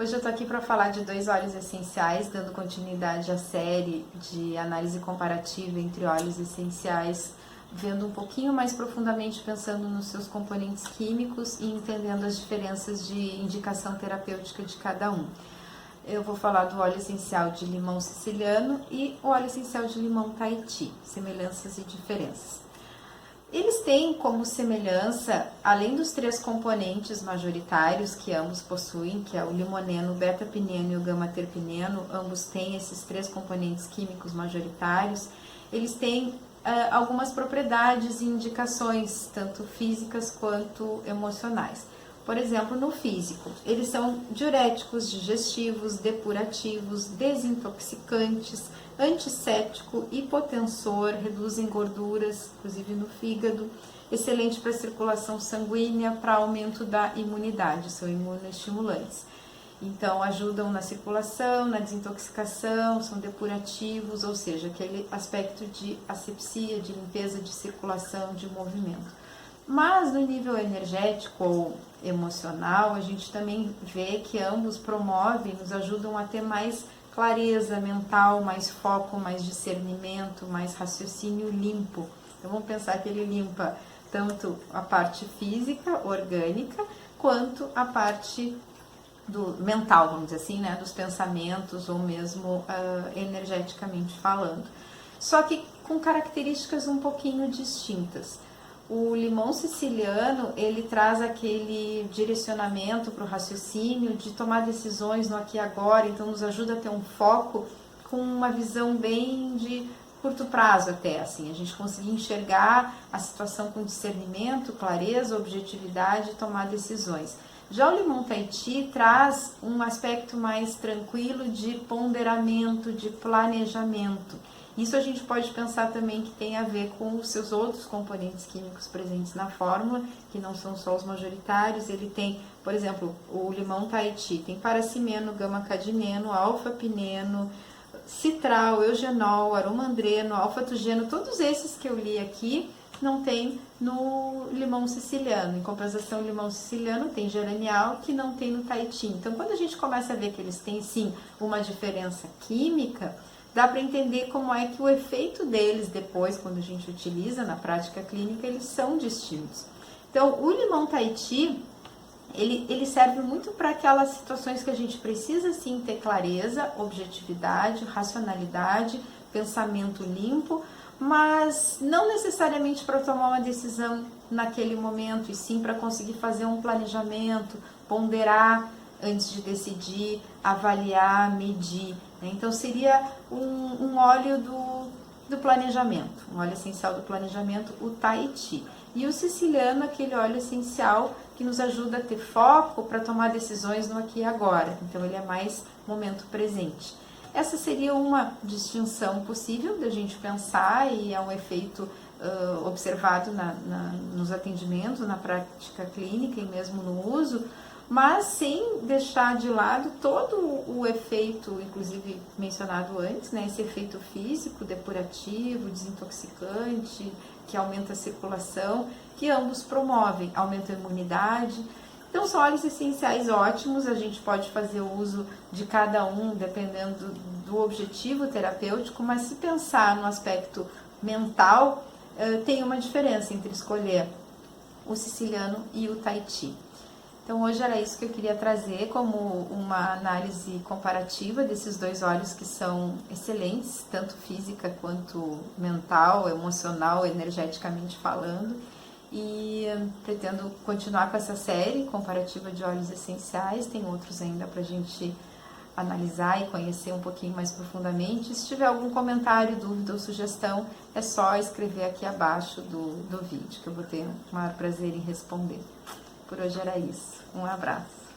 Hoje eu tô aqui para falar de dois óleos essenciais, dando continuidade à série de análise comparativa entre óleos essenciais, vendo um pouquinho mais profundamente, pensando nos seus componentes químicos e entendendo as diferenças de indicação terapêutica de cada um. Eu vou falar do óleo essencial de limão siciliano e o óleo essencial de limão Tahiti, semelhanças e diferenças. Eles têm como semelhança, além dos três componentes majoritários que ambos possuem, que é o limoneno, o beta-pineno e o gama-terpineno, ambos têm esses três componentes químicos majoritários, eles têm algumas propriedades e indicações, tanto físicas quanto emocionais. Por exemplo, no físico, eles são diuréticos, digestivos, depurativos, desintoxicantes, antisséptico, hipotensor, reduzem gorduras, inclusive no fígado, excelente para circulação sanguínea, para aumento da imunidade, são imunoestimulantes. Então, ajudam na circulação, na desintoxicação, são depurativos, ou seja, aquele aspecto de asepsia, de limpeza de circulação, de movimento. Mas no nível energético ou emocional, a gente também vê que ambos promovem, nos ajudam a ter mais clareza mental, mais foco, mais discernimento, mais raciocínio limpo. Então vamos pensar que ele limpa tanto a parte física, orgânica, quanto a parte do mental, vamos dizer assim, né, dos pensamentos ou mesmo energeticamente falando. Só que com características um pouquinho distintas. O limão siciliano, ele traz aquele direcionamento para o raciocínio, de tomar decisões no aqui e agora, então nos ajuda a ter um foco com uma visão bem de curto prazo até, assim, a gente conseguir enxergar a situação com discernimento, clareza, objetividade e tomar decisões. Já o limão Tahiti traz um aspecto mais tranquilo de ponderamento, de planejamento. Isso a gente pode pensar também que tem a ver com os seus outros componentes químicos presentes na fórmula, que não são só os majoritários. Ele tem, por exemplo, o limão Tahiti, tem paracimeno, gama-cadineno, alfa-pineno, citral, eugenol, aromandreno, alfa-tugeno, todos esses que eu li aqui não tem no limão siciliano. Em compensação, o limão siciliano tem geranial, que não tem no Tahiti. Então, quando a gente começa a ver que eles têm, sim, uma diferença química, dá para entender como é que o efeito deles depois, quando a gente utiliza na prática clínica, eles são distintos. Então, o limão Tahiti, ele serve muito para aquelas situações que a gente precisa sim ter clareza, objetividade, racionalidade, pensamento limpo, mas não necessariamente para tomar uma decisão naquele momento, e sim para conseguir fazer um planejamento, ponderar antes de decidir, avaliar, medir. Então seria um óleo do planejamento, um óleo essencial do planejamento, o Tahiti. E o siciliano, aquele óleo essencial que nos ajuda a ter foco para tomar decisões no aqui e agora. Então ele é mais momento presente. Essa seria uma distinção possível da gente pensar, e é um efeito observado nos atendimentos, na prática clínica e mesmo no uso, mas sem deixar de lado todo o efeito, inclusive mencionado antes, né? Esse efeito físico, depurativo, desintoxicante, que aumenta a circulação, que ambos promovem, aumenta a imunidade. Então são óleos essenciais ótimos, a gente pode fazer o uso de cada um dependendo do objetivo terapêutico, mas se pensar no aspecto mental, tem uma diferença entre escolher o siciliano e o Tahiti. Então hoje era isso que eu queria trazer como uma análise comparativa desses dois óleos que são excelentes, tanto física quanto mental, emocional, energeticamente falando. E pretendo continuar com essa série comparativa de óleos essenciais, tem outros ainda para a gente analisar e conhecer um pouquinho mais profundamente. Se tiver algum comentário, dúvida ou sugestão, é só escrever aqui abaixo do vídeo, que eu vou ter o maior prazer em responder. Por hoje era isso. Um abraço.